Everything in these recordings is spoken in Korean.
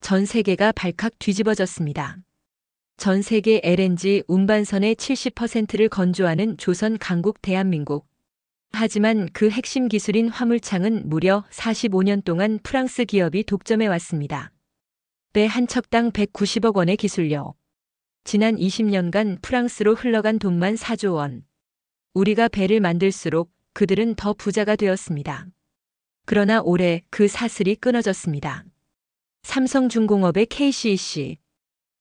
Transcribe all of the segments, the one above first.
전 세계가 발칵 뒤집어졌습니다. 전 세계 LNG 운반선의 70%를 건조하는 조선 강국 대한민국. 하지만 그 핵심 기술인 화물창은 무려 45년 동안 프랑스 기업이 독점해 왔습니다. 배 한 척당 190억 원의 기술료. 지난 20년간 프랑스로 흘러간 돈만 4조 원. 우리가 배를 만들수록 그들은 더 부자가 되었습니다. 그러나 올해 그 사슬이 끊어졌습니다. 삼성중공업의 KCC.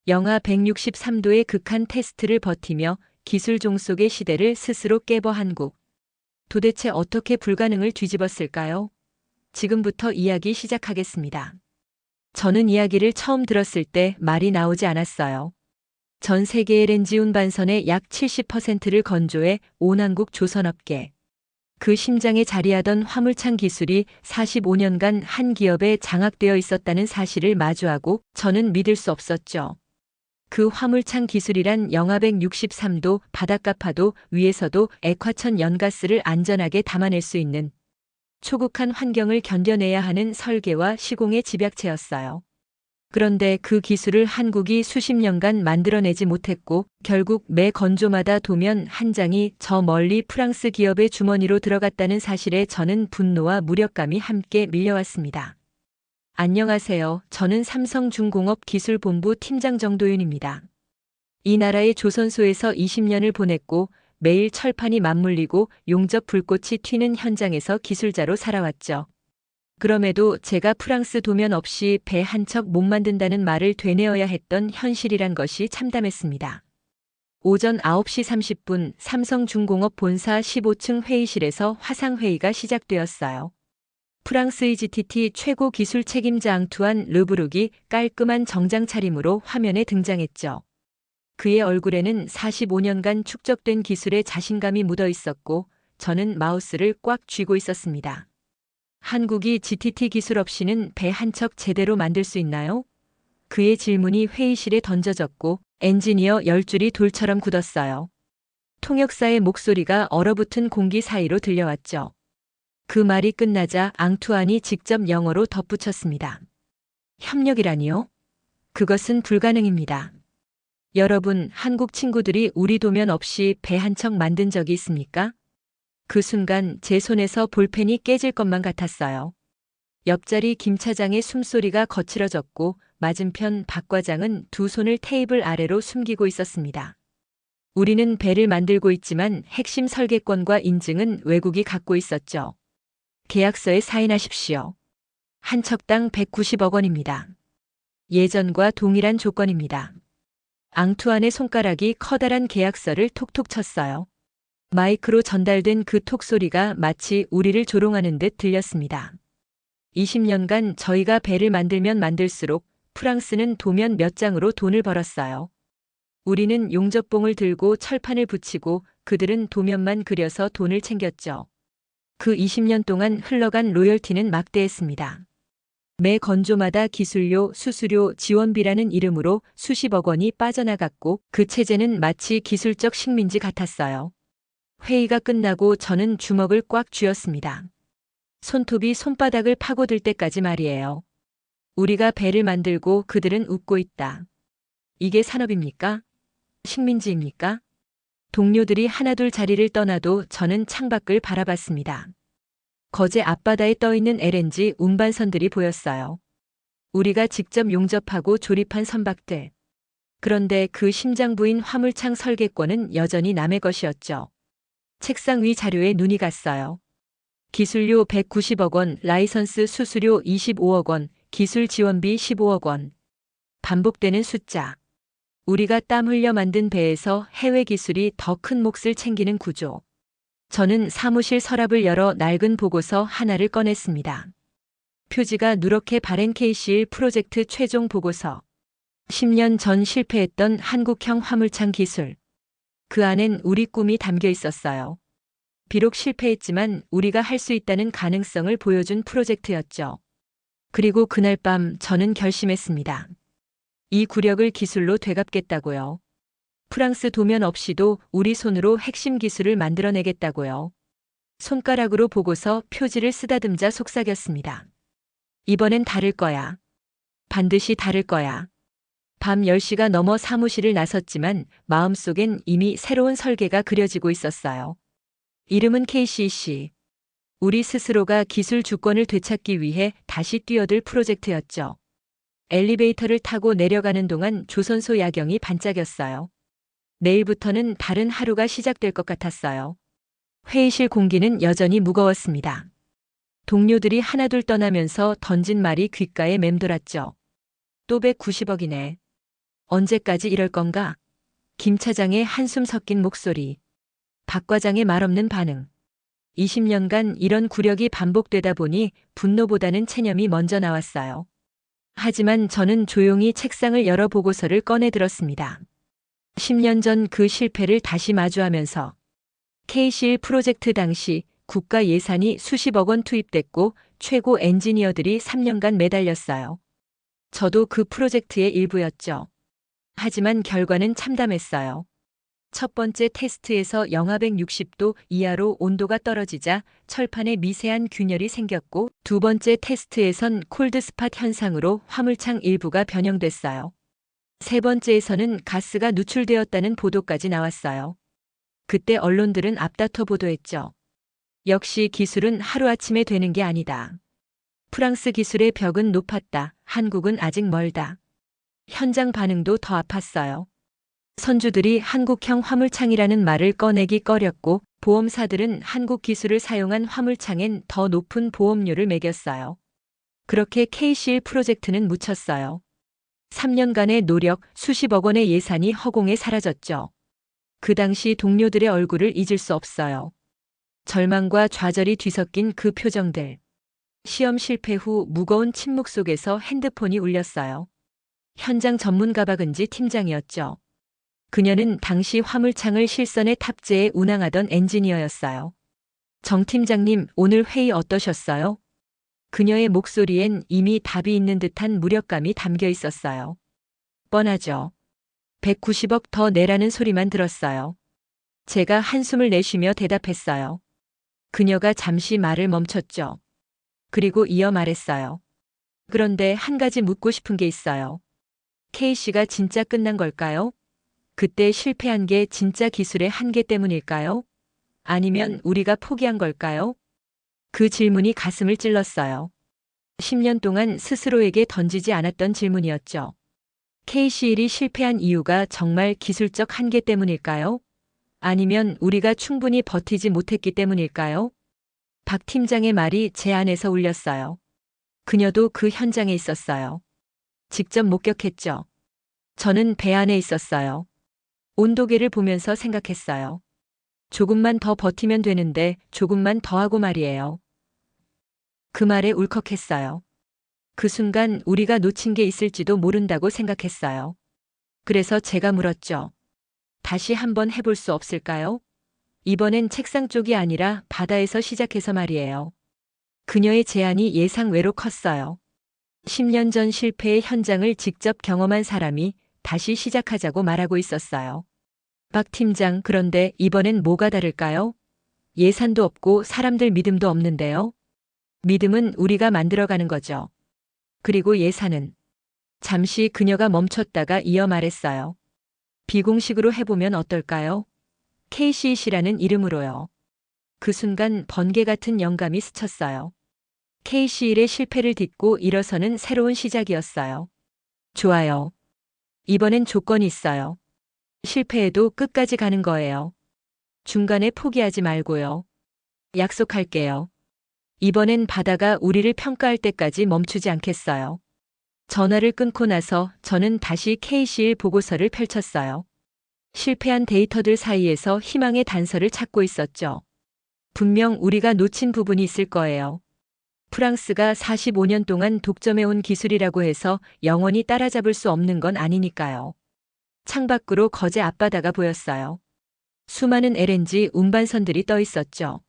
영하 163도의 극한 테스트를 버티며 기술 종속의 시대를 스스로 깨버 한국. 도대체 어떻게 불가능을 뒤집었을까요? 지금부터 이야기 시작하겠습니다. 저는 이야기를 처음 들었을 때 말이 나오지 않았어요. 전 세계 LNG 운반선의 약 70%를 건조해 온 한국 조선업계. 그 심장에 자리하던 화물창 기술이 45년간 한 기업에 장악되어 있었다는 사실을 마주하고 저는 믿을 수 없었죠. 그 화물창 기술이란 영하 163도 바닷가 파도 위에서도 액화천 연가스를 안전하게 담아낼 수 있는 초국한 환경을 견뎌내야 하는 설계와 시공의 집약체였어요. 그런데 그 기술을 한국이 수십 년간 만들어내지 못했고 결국 매 건조마다 도면 한 장이 저 멀리 프랑스 기업의 주머니로 들어갔다는 사실에 저는 분노와 무력감이 함께 밀려왔습니다. 안녕하세요. 저는 삼성중공업 기술본부 팀장 정도윤입니다. 이 나라의 조선소에서 20년을 보냈고 매일 철판이 맞물리고 용접 불꽃이 튀는 현장에서 기술자로 살아왔죠. 그럼에도 제가 프랑스 도면 없이 배 한 척 못 만든다는 말을 되뇌어야 했던 현실이란 것이 참담했습니다. 오전 9시 30분 삼성중공업 본사 15층 회의실에서 화상회의가 시작되었어요. 프랑스의 GTT 최고 기술 책임자 앙투안 르브룩이 깔끔한 정장 차림으로 화면에 등장했죠. 그의 얼굴에는 45년간 축적된 기술의 자신감이 묻어 있었고 저는 마우스를 꽉 쥐고 있었습니다. 한국이 GTT 기술 없이는 배 한 척 제대로 만들 수 있나요? 그의 질문이 회의실에 던져졌고 엔지니어 10줄이 돌처럼 굳었어요. 통역사의 목소리가 얼어붙은 공기 사이로 들려왔죠. 그 말이 끝나자 앙투안이 직접 영어로 덧붙였습니다. 협력이라니요? 그것은 불가능입니다. 여러분, 한국 친구들이 우리 도면 없이 배 한 척 만든 적이 있습니까? 그 순간 제 손에서 볼펜이 깨질 것만 같았어요. 옆자리 김 차장의 숨소리가 거칠어졌고 맞은편 박 과장은 두 손을 테이블 아래로 숨기고 있었습니다. 우리는 배를 만들고 있지만 핵심 설계권과 인증은 외국이 갖고 있었죠. 계약서에 사인하십시오. 한 척당 190억 원입니다. 예전과 동일한 조건입니다. 앙투안의 손가락이 커다란 계약서를 톡톡 쳤어요. 마이크로 전달된 그 톡소리가 마치 우리를 조롱하는 듯 들렸습니다. 20년간 저희가 배를 만들면 만들수록 프랑스는 도면 몇 장으로 돈을 벌었어요. 우리는 용접봉을 들고 철판을 붙이고 그들은 도면만 그려서 돈을 챙겼죠. 그 20년 동안 흘러간 로열티는 막대했습니다. 매 건조마다 기술료, 수수료, 지원비라는 이름으로 수십억 원이 빠져나갔고 그 체제는 마치 기술적 식민지 같았어요. 회의가 끝나고 저는 주먹을 꽉 쥐었습니다. 손톱이 손바닥을 파고들 때까지 말이에요. 우리가 배를 만들고 그들은 웃고 있다. 이게 산업입니까? 식민지입니까? 동료들이 하나둘 자리를 떠나도 저는 창밖을 바라봤습니다. 거제 앞바다에 떠있는 LNG 운반선들이 보였어요. 우리가 직접 용접하고 조립한 선박들. 그런데 그 심장부인 화물창 설계권은 여전히 남의 것이었죠. 책상 위 자료에 눈이 갔어요. 기술료 190억 원, 라이선스 수수료 25억 원, 기술 지원비 15억 원. 반복되는 숫자. 우리가 땀 흘려 만든 배에서 해외 기술이 더 큰 몫을 챙기는 구조. 저는 사무실 서랍을 열어 낡은 보고서 하나를 꺼냈습니다. 표지가 누렇게 바랜 KCL 프로젝트 최종 보고서. 10년 전 실패했던 한국형 화물창 기술. 그 안엔 우리 꿈이 담겨 있었어요. 비록 실패했지만 우리가 할 수 있다는 가능성을 보여준 프로젝트였죠. 그리고 그날 밤 저는 결심했습니다. 이 굴욕을 기술로 되갚겠다고요. 프랑스 도면 없이도 우리 손으로 핵심 기술을 만들어내겠다고요. 손가락으로 보고서 표지를 쓰다듬자 속삭였습니다. 이번엔 다를 거야. 반드시 다를 거야. 밤 10시가 넘어 사무실을 나섰지만 마음속엔 이미 새로운 설계가 그려지고 있었어요. 이름은 KCC. 우리 스스로가 기술 주권을 되찾기 위해 다시 뛰어들 프로젝트였죠. 엘리베이터를 타고 내려가는 동안 조선소 야경이 반짝였어요. 내일부터는 다른 하루가 시작될 것 같았어요. 회의실 공기는 여전히 무거웠습니다. 동료들이 하나둘 떠나면서 던진 말이 귓가에 맴돌았죠. 또 190억이네. 언제까지 이럴 건가? 김 차장의 한숨 섞인 목소리. 박 과장의 말없는 반응. 20년간 이런 굴욕이 반복되다 보니 분노보다는 체념이 먼저 나왔어요. 하지만 저는 조용히 책상을 열어 보고서를 꺼내 들었습니다. 10년 전 그 실패를 다시 마주하면서 KCL 프로젝트 당시 국가 예산이 수십억 원 투입됐고 최고 엔지니어들이 3년간 매달렸어요. 저도 그 프로젝트의 일부였죠. 하지만 결과는 참담했어요. 첫 번째 테스트에서 영하 160도 이하로 온도가 떨어지자 철판에 미세한 균열이 생겼고 두 번째 테스트에선 콜드스팟 현상으로 화물창 일부가 변형됐어요. 세 번째에서는 가스가 누출되었다는 보도까지 나왔어요. 그때 언론들은 앞다퉈 보도했죠. 역시 기술은 하루아침에 되는 게 아니다. 프랑스 기술의 벽은 높았다. 한국은 아직 멀다. 현장 반응도 더 아팠어요. 선주들이 한국형 화물창이라는 말을 꺼내기 꺼렸고 보험사들은 한국 기술을 사용한 화물창엔 더 높은 보험료를 매겼어요. 그렇게 KCL 프로젝트는 묻혔어요. 3년간의 노력, 수십억 원의 예산이 허공에 사라졌죠. 그 당시 동료들의 얼굴을 잊을 수 없어요. 절망과 좌절이 뒤섞인 그 표정들. 시험 실패 후 무거운 침묵 속에서 핸드폰이 울렸어요. 현장 전문가 박은지 팀장이었죠. 그녀는 당시 화물창을 실선에 탑재해 운항하던 엔지니어였어요. 정 팀장님, 오늘 회의 어떠셨어요? 그녀의 목소리엔 이미 답이 있는 듯한 무력감이 담겨 있었어요. 뻔하죠. 190억 더 내라는 소리만 들었어요. 제가 한숨을 내쉬며 대답했어요. 그녀가 잠시 말을 멈췄죠. 그리고 이어 말했어요. 그런데 한 가지 묻고 싶은 게 있어요. K씨가 진짜 끝난 걸까요? 그때 실패한 게 진짜 기술의 한계 때문일까요? 아니면 우리가 포기한 걸까요? 그 질문이 가슴을 찔렀어요. 10년 동안 스스로에게 던지지 않았던 질문이었죠. KCL이 실패한 이유가 정말 기술적 한계 때문일까요? 아니면 우리가 충분히 버티지 못했기 때문일까요? 박 팀장의 말이 제 안에서 울렸어요. 그녀도 그 현장에 있었어요. 직접 목격했죠. 저는 배 안에 있었어요. 온도계를 보면서 생각했어요. 조금만 더 버티면 되는데 조금만 더 하고 말이에요. 그 말에 울컥했어요. 그 순간 우리가 놓친 게 있을지도 모른다고 생각했어요. 그래서 제가 물었죠. 다시 한번 해볼 수 없을까요? 이번엔 책상 쪽이 아니라 바다에서 시작해서 말이에요. 그녀의 제안이 예상 외로 컸어요. 10년 전 실패의 현장을 직접 경험한 사람이 다시 시작하자고 말하고 있었어요. 박 팀장, 그런데 이번엔 뭐가 다를까요? 예산도 없고 사람들 믿음도 없는데요. 믿음은 우리가 만들어가는 거죠. 그리고 예산은. 잠시 그녀가 멈췄다가 이어 말했어요. 비공식으로 해보면 어떨까요? KCC라는 이름으로요. 그 순간 번개 같은 영감이 스쳤어요. KCL의 실패를 딛고 일어서는 새로운 시작이었어요. 좋아요. 이번엔 조건이 있어요. 실패해도 끝까지 가는 거예요. 중간에 포기하지 말고요. 약속할게요. 이번엔 바다가 우리를 평가할 때까지 멈추지 않겠어요. 전화를 끊고 나서 저는 다시 KCL 보고서를 펼쳤어요. 실패한 데이터들 사이에서 희망의 단서를 찾고 있었죠. 분명 우리가 놓친 부분이 있을 거예요. 프랑스가 45년 동안 독점해온 기술이라고 해서 영원히 따라잡을 수 없는 건 아니니까요. 창밖으로 거제 앞바다가 보였어요. 수많은 LNG 운반선들이 떠 있었죠.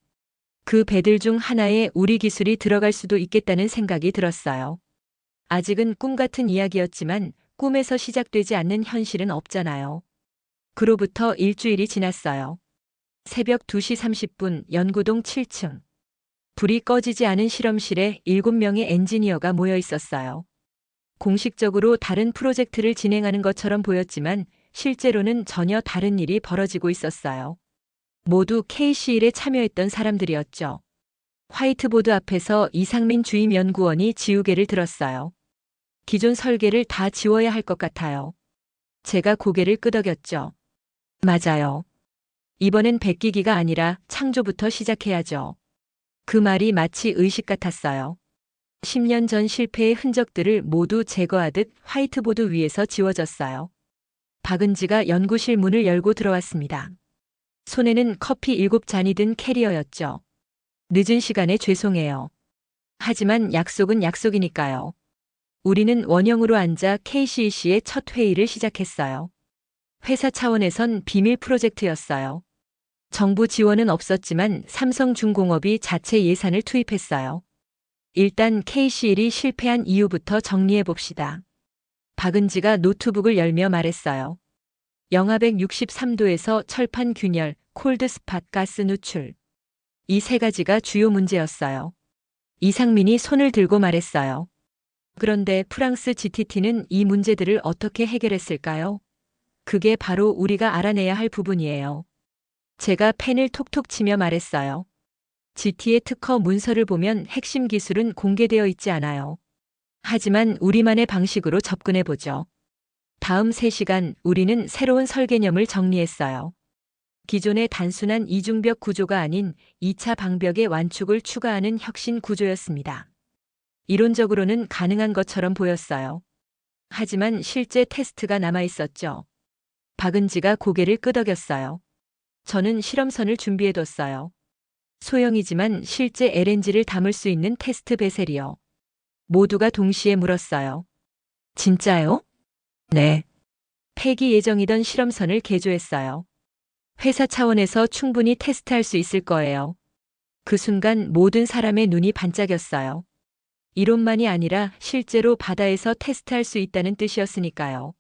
그 배들 중 하나에 우리 기술이 들어갈 수도 있겠다는 생각이 들었어요. 아직은 꿈 같은 이야기였지만 꿈에서 시작되지 않는 현실은 없잖아요. 그로부터 일주일이 지났어요. 새벽 2시 30분 연구동 7층. 불이 꺼지지 않은 실험실에 7명의 엔지니어가 모여 있었어요. 공식적으로 다른 프로젝트를 진행하는 것처럼 보였지만 실제로는 전혀 다른 일이 벌어지고 있었어요. 모두 KC1에 참여했던 사람들이었죠. 화이트보드 앞에서 이상민 주임 연구원이 지우개를 들었어요. 기존 설계를 다 지워야 할 것 같아요. 제가 고개를 끄덕였죠. 맞아요. 이번엔 베끼기가 아니라 창조부터 시작해야죠. 그 말이 마치 의식 같았어요. 10년 전 실패의 흔적들을 모두 제거하듯 화이트보드 위에서 지워졌어요. 박은지가 연구실 문을 열고 들어왔습니다. 손에는 커피 7잔이 든 캐리어였죠. 늦은 시간에 죄송해요. 하지만 약속은 약속이니까요. 우리는 원형으로 앉아 KCEC의 첫 회의를 시작했어요. 회사 차원에선 비밀 프로젝트였어요. 정부 지원은 없었지만 삼성중공업이 자체 예산을 투입했어요. 일단 KC1이 실패한 이유부터 정리해 봅시다. 박은지가 노트북을 열며 말했어요. 영하 163도에서 철판 균열, 콜드스팟 가스 누출. 이 세 가지가 주요 문제였어요. 이상민이 손을 들고 말했어요. 그런데 프랑스 GTT는 이 문제들을 어떻게 해결했을까요? 그게 바로 우리가 알아내야 할 부분이에요. 제가 펜을 톡톡 치며 말했어요. GT의 특허 문서를 보면 핵심 기술은 공개되어 있지 않아요. 하지만 우리만의 방식으로 접근해 보죠. 다음 3시간 우리는 새로운 설계념을 정리했어요. 기존의 단순한 이중벽 구조가 아닌 2차 방벽의 완축을 추가하는 혁신 구조였습니다. 이론적으로는 가능한 것처럼 보였어요. 하지만 실제 테스트가 남아 있었죠. 박은지가 고개를 끄덕였어요. 저는 실험선을 준비해뒀어요. 소형이지만 실제 LNG를 담을 수 있는 테스트 베셀이요. 모두가 동시에 물었어요. 진짜요? 네. 폐기 예정이던 실험선을 개조했어요. 회사 차원에서 충분히 테스트할 수 있을 거예요. 그 순간 모든 사람의 눈이 반짝였어요. 이론만이 아니라 실제로 바다에서 테스트할 수 있다는 뜻이었으니까요.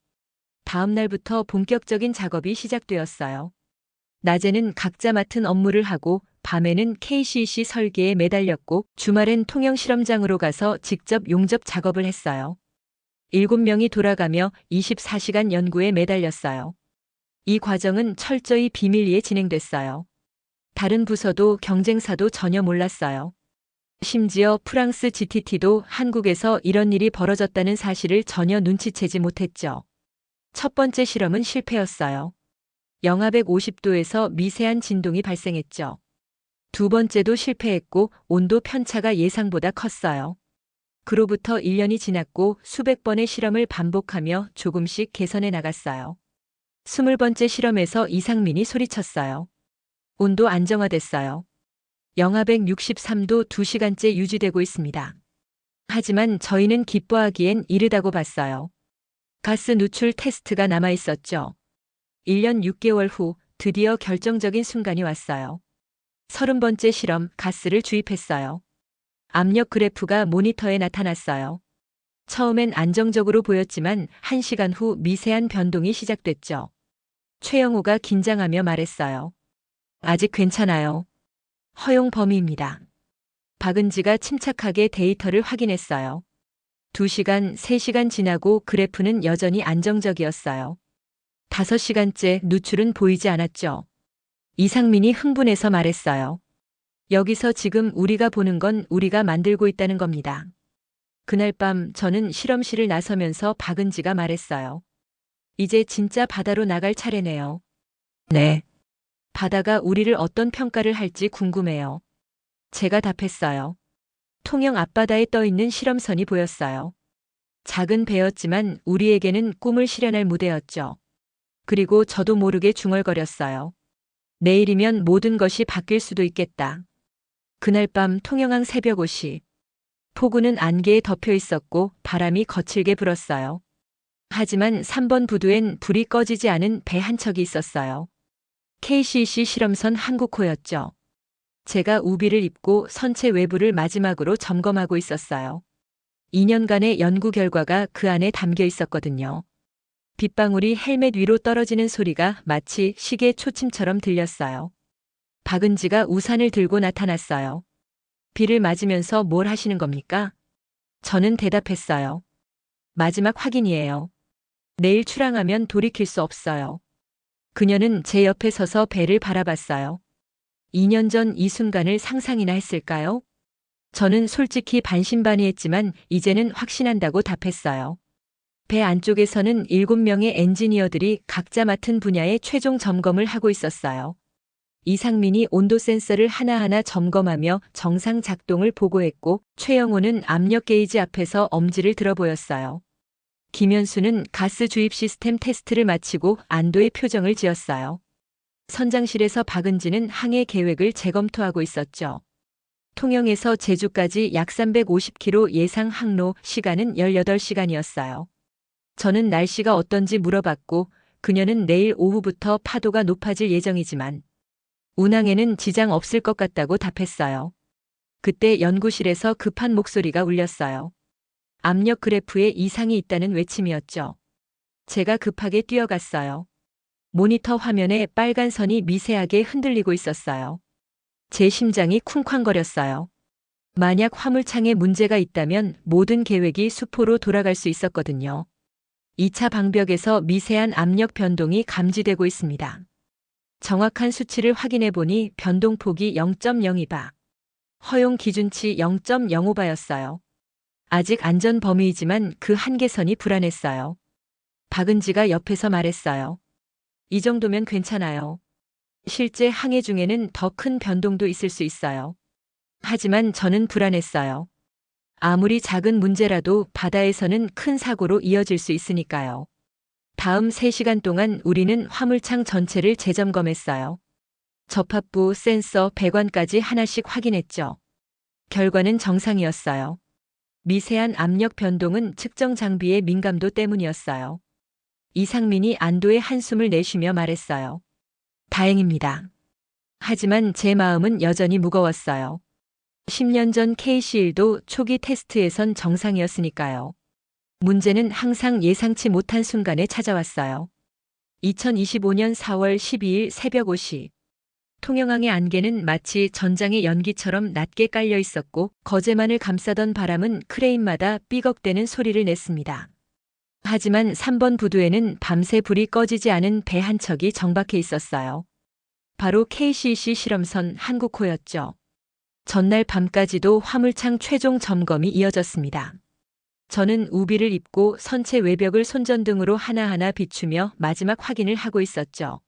다음 날부터 본격적인 작업이 시작되었어요. 낮에는 각자 맡은 업무를 하고 밤에는 KCC 설계에 매달렸고 주말엔 통영 실험장으로 가서 직접 용접 작업을 했어요. 7명이 돌아가며 24시간 연구에 매달렸어요. 이 과정은 철저히 비밀리에 진행됐어요. 다른 부서도 경쟁사도 전혀 몰랐어요. 심지어 프랑스 GTT도 한국에서 이런 일이 벌어졌다는 사실을 전혀 눈치채지 못했죠. 첫 번째 실험은 실패였어요. 영하 150도에서 미세한 진동이 발생했죠. 두 번째도 실패했고 온도 편차가 예상보다 컸어요. 그로부터 1년이 지났고 수백 번의 실험을 반복하며 조금씩 개선해 나갔어요. 20번째 실험에서 이상민이 소리쳤어요. 온도 안정화됐어요. 영하 163도 2시간째 유지되고 있습니다. 하지만 저희는 기뻐하기엔 이르다고 봤어요. 가스 누출 테스트가 남아 있었죠. 1년 6개월 후 드디어 결정적인 순간이 왔어요. 30번째 실험 가스를 주입했어요. 압력 그래프가 모니터에 나타났어요. 처음엔 안정적으로 보였지만 1시간 후 미세한 변동이 시작됐죠. 최영우가 긴장하며 말했어요. 아직 괜찮아요. 허용 범위입니다. 박은지가 침착하게 데이터를 확인했어요. 2시간, 3시간 지나고 그래프는 여전히 안정적이었어요. 5시간째 누출은 보이지 않았죠. 이상민이 흥분해서 말했어요. 여기서 지금 우리가 보는 건 우리가 만들고 있다는 겁니다. 그날 밤 저는 실험실을 나서면서 박은지가 말했어요. 이제 진짜 바다로 나갈 차례네요. 네. 바다가 우리를 어떤 평가를 할지 궁금해요. 제가 답했어요. 통영 앞바다에 떠 있는 실험선이 보였어요. 작은 배였지만 우리에게는 꿈을 실현할 무대였죠. 그리고 저도 모르게 중얼거렸어요. 내일이면 모든 것이 바뀔 수도 있겠다. 그날 밤 통영항 새벽 5시. 폭우는 안개에 덮여 있었고 바람이 거칠게 불었어요. 하지만 3번 부두엔 불이 꺼지지 않은 배 한 척이 있었어요. KCC 실험선 한국호였죠. 제가 우비를 입고 선체 외부를 마지막으로 점검하고 있었어요. 2년간의 연구 결과가 그 안에 담겨 있었거든요. 빗방울이 헬멧 위로 떨어지는 소리가 마치 시계 초침처럼 들렸어요. 박은지가 우산을 들고 나타났어요. 비를 맞으면서 뭘 하시는 겁니까? 저는 대답했어요. 마지막 확인이에요. 내일 출항하면 돌이킬 수 없어요. 그녀는 제 옆에 서서 배를 바라봤어요. 2년 전 이 순간을 상상이나 했을까요? 저는 솔직히 반신반의했지만 이제는 확신한다고 답했어요. 배 안쪽에서는 7명의 엔지니어들이 각자 맡은 분야의 최종 점검을 하고 있었어요. 이상민이 온도 센서를 하나하나 점검하며 정상 작동을 보고했고, 최영호는 압력 게이지 앞에서 엄지를 들어 보였어요. 김현수는 가스 주입 시스템 테스트를 마치고 안도의 표정을 지었어요. 선장실에서 박은지는 항해 계획을 재검토하고 있었죠. 통영에서 제주까지 약 350km 예상 항로 시간은 18시간이었어요. 저는 날씨가 어떤지 물어봤고, 그녀는 내일 오후부터 파도가 높아질 예정이지만 운항에는 지장 없을 것 같다고 답했어요. 그때 연구실에서 급한 목소리가 울렸어요. 압력 그래프에 이상이 있다는 외침이었죠. 제가 급하게 뛰어갔어요. 모니터 화면에 빨간 선이 미세하게 흔들리고 있었어요. 제 심장이 쿵쾅거렸어요. 만약 화물창에 문제가 있다면 모든 계획이 수포로 돌아갈 수 있었거든요. 2차 방벽에서 미세한 압력 변동이 감지되고 있습니다. 정확한 수치를 확인해 보니 변동폭이 0.02바. 허용 기준치 0.05바였어요. 아직 안전 범위이지만 그 한계선이 불안했어요. 박은지가 옆에서 말했어요. 이 정도면 괜찮아요. 실제 항해 중에는 더 큰 변동도 있을 수 있어요. 하지만 저는 불안했어요. 아무리 작은 문제라도 바다에서는 큰 사고로 이어질 수 있으니까요. 다음 3시간 동안 우리는 화물창 전체를 재점검했어요. 접합부, 센서, 배관까지 하나씩 확인했죠. 결과는 정상이었어요. 미세한 압력 변동은 측정 장비의 민감도 때문이었어요. 이상민이 안도의 한숨을 내쉬며 말했어요. 다행입니다. 하지만 제 마음은 여전히 무거웠어요. 10년 전 KC1도 초기 테스트에선 정상이었으니까요. 문제는 항상 예상치 못한 순간에 찾아왔어요. 2025년 4월 12일 새벽 5시. 통영항의 안개는 마치 전장의 연기처럼 낮게 깔려 있었고, 거제만을 감싸던 바람은 크레인마다 삐걱대는 소리를 냈습니다. 하지만 3번 부두에는 밤새 불이 꺼지지 않은 배 한 척이 정박해 있었어요. 바로 KCC 실험선 한국호였죠. 전날 밤까지도 화물창 최종 점검이 이어졌습니다. 저는 우비를 입고 선체 외벽을 손전등으로 하나하나 비추며 마지막 확인을 하고 있었죠.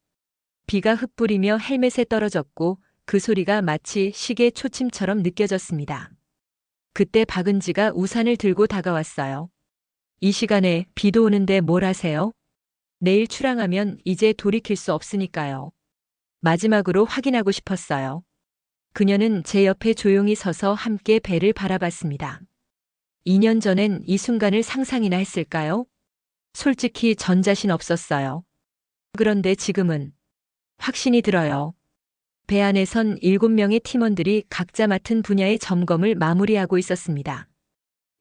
비가 흩뿌리며 헬멧에 떨어졌고 그 소리가 마치 시계 초침처럼 느껴졌습니다. 그때 박은지가 우산을 들고 다가왔어요. 이 시간에 비도 오는데 뭘 하세요? 내일 출항하면 이제 돌이킬 수 없으니까요. 마지막으로 확인하고 싶었어요. 그녀는 제 옆에 조용히 서서 함께 배를 바라봤습니다. 2년 전엔 이 순간을 상상이나 했을까요? 솔직히 전 자신 없었어요. 그런데 지금은 확신이 들어요. 배 안에선 7명의 팀원들이 각자 맡은 분야의 점검을 마무리하고 있었습니다.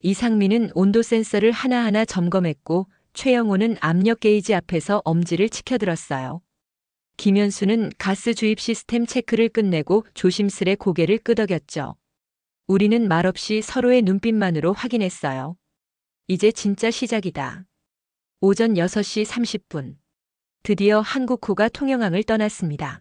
이상민은 온도 센서를 하나하나 점검했고, 최영호는 압력 게이지 앞에서 엄지를 치켜들었어요. 김현수는 가스 주입 시스템 체크를 끝내고 조심스레 고개를 끄덕였죠. 우리는 말없이 서로의 눈빛만으로 확인했어요. 이제 진짜 시작이다. 오전 6시 30분. 드디어 한국호가 통영항을 떠났습니다.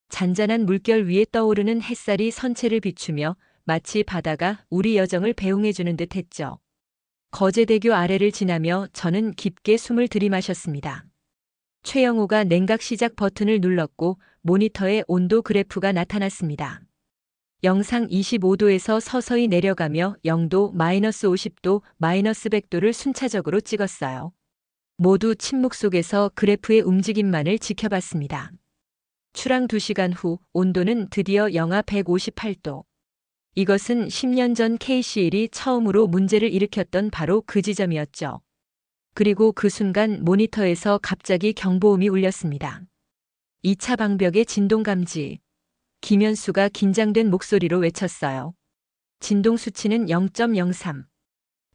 잔잔한 물결 위에 떠오르는 햇살이 선체를 비추며 마치 바다가 우리 여정을 배웅해주는 듯 했죠. 거제대교 아래를 지나며 저는 깊게 숨을 들이마셨습니다. 최영호가 냉각 시작 버튼을 눌렀고 모니터에 온도 그래프가 나타났습니다. 영상 25도에서 서서히 내려가며 0도, -50도, -100도를 순차적으로 찍었어요. 모두 침묵 속에서 그래프의 움직임만을 지켜봤습니다. 출항 2시간 후 온도는 드디어 영하 158도. 이것은 10년 전 KC1이 처음으로 문제를 일으켰던 바로 그 지점이었죠. 그리고 그 순간 모니터에서 갑자기 경보음이 울렸습니다. 2차 방벽의 진동 감지. 김현수가 긴장된 목소리로 외쳤어요. 진동 수치는 0.03.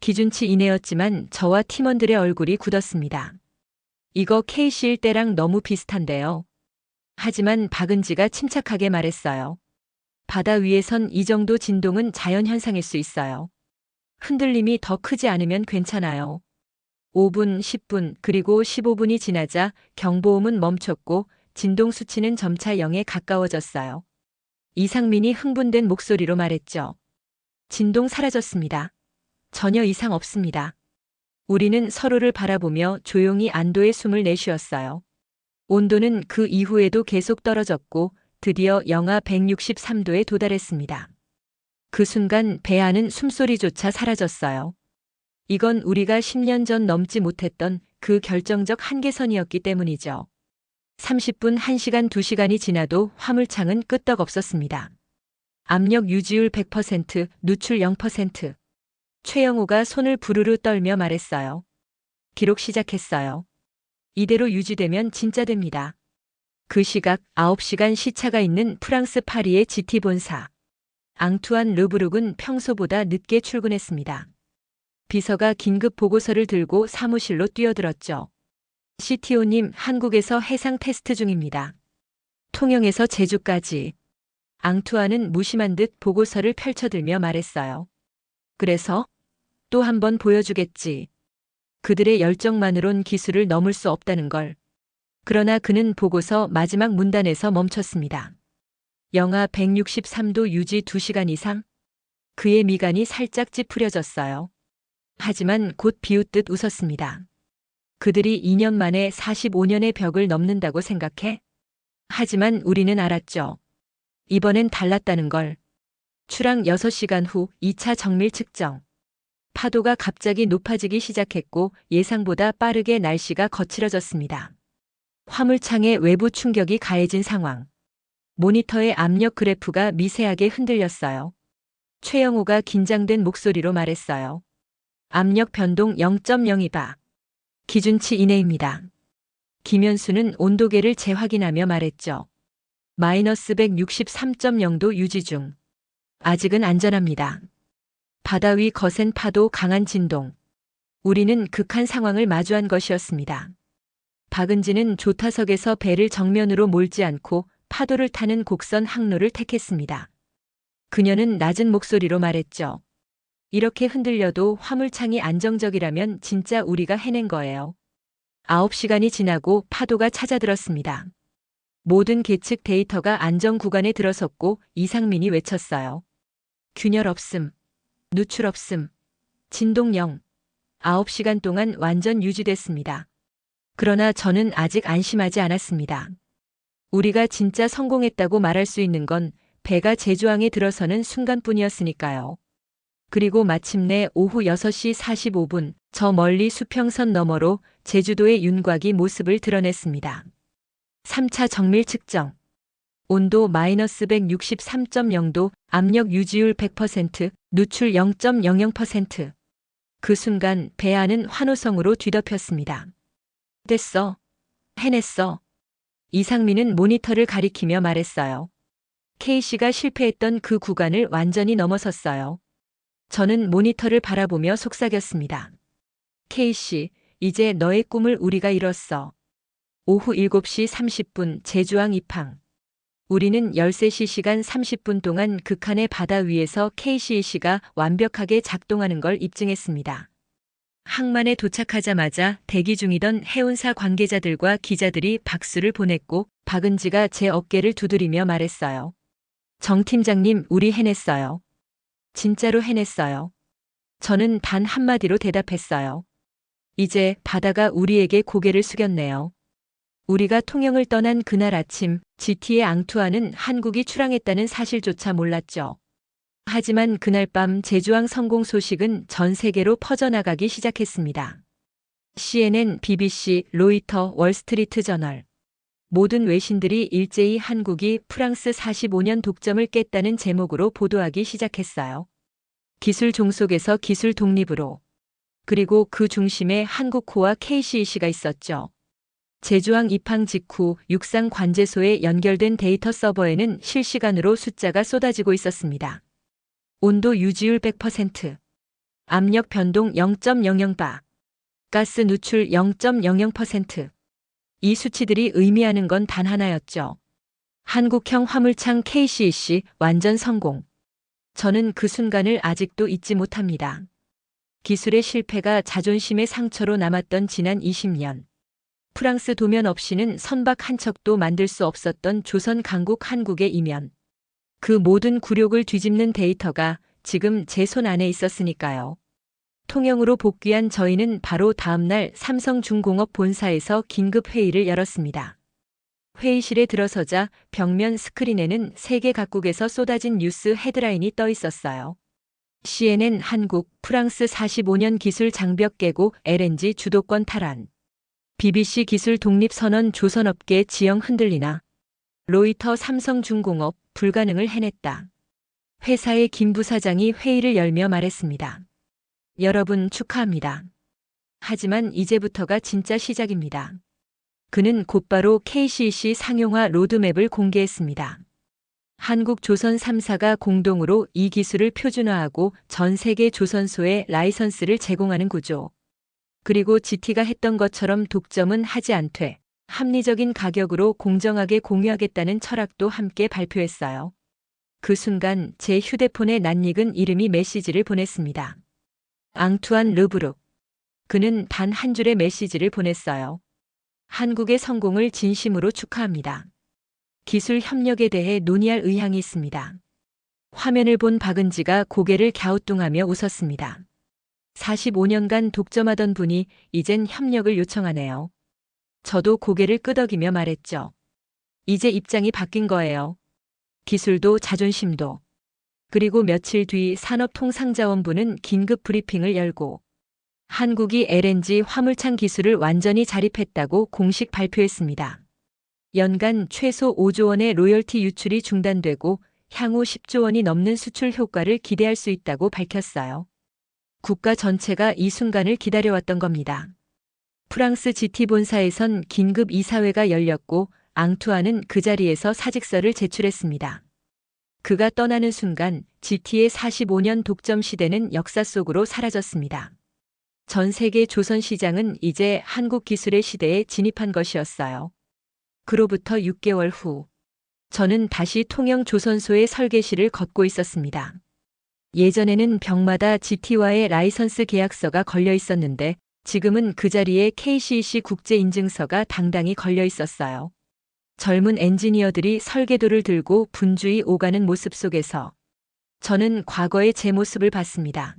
기준치 이내였지만 저와 팀원들의 얼굴이 굳었습니다. 이거 KC1 때랑 너무 비슷한데요. 하지만 박은지가 침착하게 말했어요. 바다 위에선 이 정도 진동은 자연현상일 수 있어요. 흔들림이 더 크지 않으면 괜찮아요. 5분, 10분, 그리고 15분이 지나자 경보음은 멈췄고 진동 수치는 점차 0에 가까워졌어요. 이상민이 흥분된 목소리로 말했죠. 진동 사라졌습니다. 전혀 이상 없습니다. 우리는 서로를 바라보며 조용히 안도의 숨을 내쉬었어요. 온도는 그 이후에도 계속 떨어졌고 드디어 영하 163도에 도달했습니다. 그 순간 배 안은 숨소리조차 사라졌어요. 이건 우리가 10년 전 넘지 못했던 그 결정적 한계선이었기 때문이죠. 30분, 1시간, 2시간이 지나도 화물창은 끄떡없었습니다. 압력 유지율 100%, 누출 0%. 최영호가 손을 부르르 떨며 말했어요. 기록 시작했어요. 이대로 유지되면 진짜 됩니다. 그 시각 9시간 시차가 있는 프랑스 파리의 GT 본사. 앙투안 르브룩은 평소보다 늦게 출근했습니다. 비서가 긴급 보고서를 들고 사무실로 뛰어들었죠. CTO님, 한국에서 해상 테스트 중입니다. 통영에서 제주까지. 앙투안은 무심한 듯 보고서를 펼쳐들며 말했어요. 그래서 또 한 번 보여주겠지. 그들의 열정만으론 기술을 넘을 수 없다는 걸. 그러나 그는 보고서 마지막 문단에서 멈췄습니다. 영하 163도 유지 2시간 이상? 그의 미간이 살짝 찌푸려졌어요. 하지만 곧 비웃듯 웃었습니다. 그들이 2년 만에 45년의 벽을 넘는다고 생각해? 하지만 우리는 알았죠. 이번엔 달랐다는 걸. 출항 6시간 후 2차 정밀 측정. 파도가 갑자기 높아지기 시작했고 예상보다 빠르게 날씨가 거칠어졌습니다. 화물창에 외부 충격이 가해진 상황. 모니터의 압력 그래프가 미세하게 흔들렸어요. 최영호가 긴장된 목소리로 말했어요. 압력 변동 0.02바. 기준치 이내입니다. 김현수는 온도계를 재확인하며 말했죠. 마이너스 163.0도 유지 중. 아직은 안전합니다. 바다 위 거센 파도, 강한 진동. 우리는 극한 상황을 마주한 것이었습니다. 박은진은 조타석에서 배를 정면으로 몰지 않고 파도를 타는 곡선 항로를 택했습니다. 그녀는 낮은 목소리로 말했죠. 이렇게 흔들려도 화물창이 안정적이라면 진짜 우리가 해낸 거예요. 9시간이 지나고 파도가 찾아들었습니다. 모든 계측 데이터가 안정 구간에 들어섰고 이상민이 외쳤어요. 균열 없음. 누출 없음. 진동 0. 9시간 동안 완전 유지됐습니다. 그러나 저는 아직 안심하지 않았습니다. 우리가 진짜 성공했다고 말할 수 있는 건 배가 제주항에 들어서는 순간뿐이었으니까요. 그리고 마침내 오후 6시 45분 저 멀리 수평선 너머로 제주도의 윤곽이 모습을 드러냈습니다. 3차 정밀 측정. 온도 마이너스 163.0도, 압력 유지율 100%, 누출 0.00%. 그 순간 배 안은 환호성으로 뒤덮였습니다. 됐어. 해냈어. 이상민은 모니터를 가리키며 말했어요. K씨가 실패했던 그 구간을 완전히 넘어섰어요. 저는 모니터를 바라보며 속삭였습니다. K씨, 이제 너의 꿈을 우리가 이뤘어. 오후 7시 30분 제주항 입항. 우리는 13시간 30분 동안 극한의 바다 위에서 KCEC가 완벽하게 작동하는 걸 입증했습니다. 항만에 도착하자마자 대기 중이던 해운사 관계자들과 기자들이 박수를 보냈고 박은지가 제 어깨를 두드리며 말했어요. 정 팀장님, 우리 해냈어요. 진짜로 해냈어요. 저는 단 한마디로 대답했어요. 이제 바다가 우리에게 고개를 숙였네요. 우리가 통영을 떠난 그날 아침 GT의 앙투아는 한국이 출항했다는 사실조차 몰랐죠. 하지만 그날 밤 제주항 성공 소식은 전 세계로 퍼져나가기 시작했습니다. CNN, BBC, 로이터, 월스트리트 저널. 모든 외신들이 일제히 한국이 프랑스 45년 독점을 깼다는 제목으로 보도하기 시작했어요. 기술 종속에서 기술 독립으로. 그리고 그 중심에 한국호와 KCEC가 있었죠. 제주항 입항 직후 육상 관제소에 연결된 데이터 서버에는 실시간으로 숫자가 쏟아지고 있었습니다. 온도 유지율 100%, 압력 변동 0.00바, 가스 누출 0.00%. 이 수치들이 의미하는 건 단 하나였죠. 한국형 화물창 KCEC 완전 성공. 저는 그 순간을 아직도 잊지 못합니다. 기술의 실패가 자존심의 상처로 남았던 지난 20년. 프랑스 도면 없이는 선박 한 척도 만들 수 없었던 조선 강국 한국의 이면. 그 모든 굴욕을 뒤집는 데이터가 지금 제 손 안에 있었으니까요. 통영으로 복귀한 저희는 바로 다음날 삼성중공업 본사에서 긴급 회의를 열었습니다. 회의실에 들어서자 벽면 스크린에는 세계 각국에서 쏟아진 뉴스 헤드라인이 떠 있었어요. CNN 한국, 프랑스 45년 기술 장벽 깨고 LNG 주도권 탈환. BBC 기술 독립선언 조선업계 지형 흔들리나. 로이터 삼성중공업 불가능을 해냈다. 회사의 김 부사장이 회의를 열며 말했습니다. 여러분 축하합니다. 하지만 이제부터가 진짜 시작입니다. 그는 곧바로 KCC 상용화 로드맵을 공개했습니다. 한국 조선 3사가 공동으로 이 기술을 표준화하고 전 세계 조선소에 라이선스를 제공하는 구조. 그리고 GT가 했던 것처럼 독점은 하지 않되 합리적인 가격으로 공정하게 공유하겠다는 철학도 함께 발표했어요. 그 순간 제 휴대폰에 낯익은 이름이 메시지를 보냈습니다. 앙투안 르브룩. 그는 단 한 줄의 메시지를 보냈어요. 한국의 성공을 진심으로 축하합니다. 기술 협력에 대해 논의할 의향이 있습니다. 화면을 본 박은지가 고개를 갸우뚱하며 웃었습니다. 45년간 독점하던 분이 이젠 협력을 요청하네요. 저도 고개를 끄덕이며 말했죠. 이제 입장이 바뀐 거예요. 기술도 자존심도. 그리고 며칠 뒤 산업통상자원부는 긴급 브리핑을 열고 한국이 LNG 화물창 기술을 완전히 자립했다고 공식 발표했습니다. 연간 최소 5조 원의 로열티 유출이 중단되고 향후 10조 원이 넘는 수출 효과를 기대할 수 있다고 밝혔어요. 국가 전체가 이 순간을 기다려왔던 겁니다. 프랑스 GT 본사에선 긴급 이사회가 열렸고 앙투아는 그 자리에서 사직서를 제출했습니다. 그가 떠나는 순간 GT의 45년 독점 시대는 역사 속으로 사라졌습니다. 전 세계 조선 시장은 이제 한국 기술의 시대에 진입한 것이었어요. 그로부터 6개월 후, 저는 다시 통영 조선소의 설계실을 걷고 있었습니다. 예전에는 벽마다 GT와의 라이선스 계약서가 걸려 있었는데 지금은 그 자리에 KCC 국제인증서가 당당히 걸려 있었어요. 젊은 엔지니어들이 설계도를 들고 분주히 오가는 모습 속에서 저는 과거의 제 모습을 봤습니다.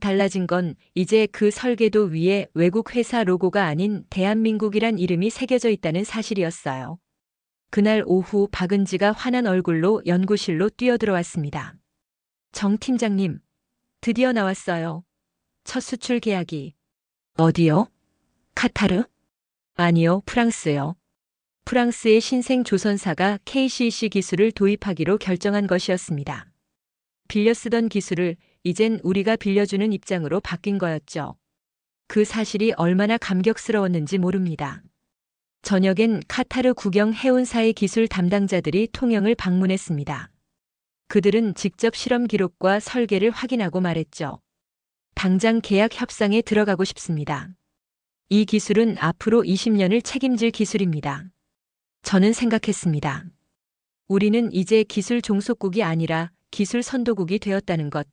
달라진 건 이제 그 설계도 위에 외국 회사 로고가 아닌 대한민국이란 이름이 새겨져 있다는 사실이었어요. 그날 오후 박은지가 환한 얼굴로 연구실로 뛰어들어왔습니다. 정 팀장님, 드디어 나왔어요. 첫 수출 계약이. 어디요? 카타르? 아니요, 프랑스요. 프랑스의 신생 조선사가 KCC 기술을 도입하기로 결정한 것이었습니다. 빌려 쓰던 기술을 이젠 우리가 빌려주는 입장으로 바뀐 거였죠. 그 사실이 얼마나 감격스러웠는지 모릅니다. 저녁엔 카타르 국영 해운사의 기술 담당자들이 통영을 방문했습니다. 그들은 직접 실험 기록과 설계를 확인하고 말했죠. 당장 계약 협상에 들어가고 싶습니다. 이 기술은 앞으로 20년을 책임질 기술입니다. 저는 생각했습니다. 우리는 이제 기술 종속국이 아니라 기술 선도국이 되었다는 것.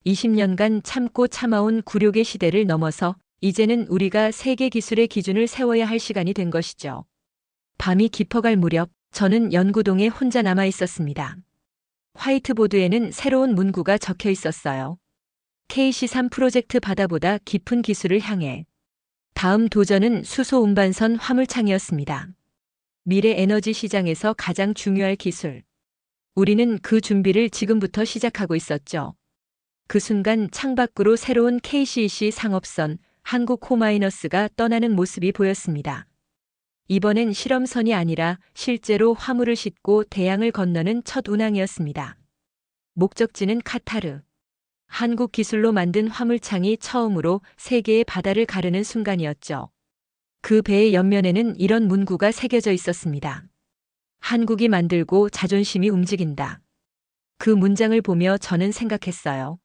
20년간 참고 참아온 굴욕의 시대를 넘어서 이제는 우리가 세계 기술의 기준을 세워야 할 시간이 된 것이죠. 밤이 깊어갈 무렵 저는 연구동에 혼자 남아 있었습니다. 화이트보드에는 새로운 문구가 적혀 있었어요. KC3 프로젝트 바다보다 깊은 기술을 향해. 다음 도전은 수소 운반선 화물창이었습니다. 미래 에너지 시장에서 가장 중요할 기술. 우리는 그 준비를 지금부터 시작하고 있었죠. 그 순간 창밖으로 새로운 KCC 상업선 한국 호마이너스가 떠나는 모습이 보였습니다. 이번엔 실험선이 아니라 실제로 화물을 싣고 대양을 건너는 첫 운항이었습니다. 목적지는 카타르. 한국 기술로 만든 화물창이 처음으로 세계의 바다를 가르는 순간이었죠. 그 배의 옆면에는 이런 문구가 새겨져 있었습니다. 한국이 만들고 자존심이 움직인다. 그 문장을 보며 저는 생각했어요.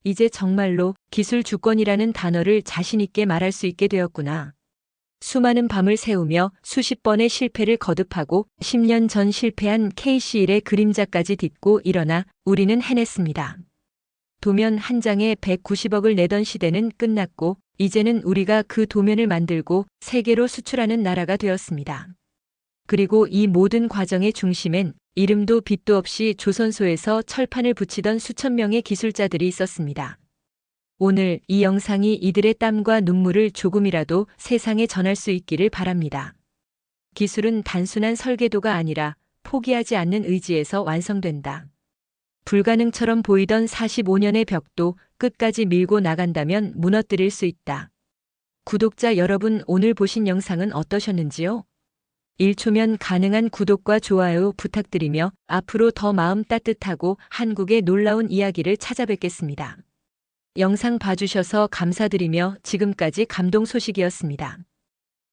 이제 정말로 기술 주권이라는 단어를 자신 있게 말할 수 있게 되었구나. 수많은 밤을 새우며 수십 번의 실패를 거듭하고 10년 전 실패한 KC1의 그림자까지 딛고 일어나 우리는 해냈습니다. 도면 한 장에 190억을 내던 시대는 끝났고 이제는 우리가 그 도면을 만들고 세계로 수출하는 나라가 되었습니다. 그리고 이 모든 과정의 중심엔 이름도 빛도 없이 조선소에서 철판을 붙이던 수천 명의 기술자들이 있었습니다. 오늘 이 영상이 이들의 땀과 눈물을 조금이라도 세상에 전할 수 있기를 바랍니다. 기술은 단순한 설계도가 아니라 포기하지 않는 의지에서 완성된다. 불가능처럼 보이던 45년의 벽도 끝까지 밀고 나간다면 무너뜨릴 수 있다. 구독자 여러분, 오늘 보신 영상은 어떠셨는지요? 1초면 가능한 구독과 좋아요 부탁드리며 앞으로 더 마음 따뜻하고 한국의 놀라운 이야기를 찾아뵙겠습니다. 영상 봐주셔서 감사드리며 지금까지 감동 소식이었습니다.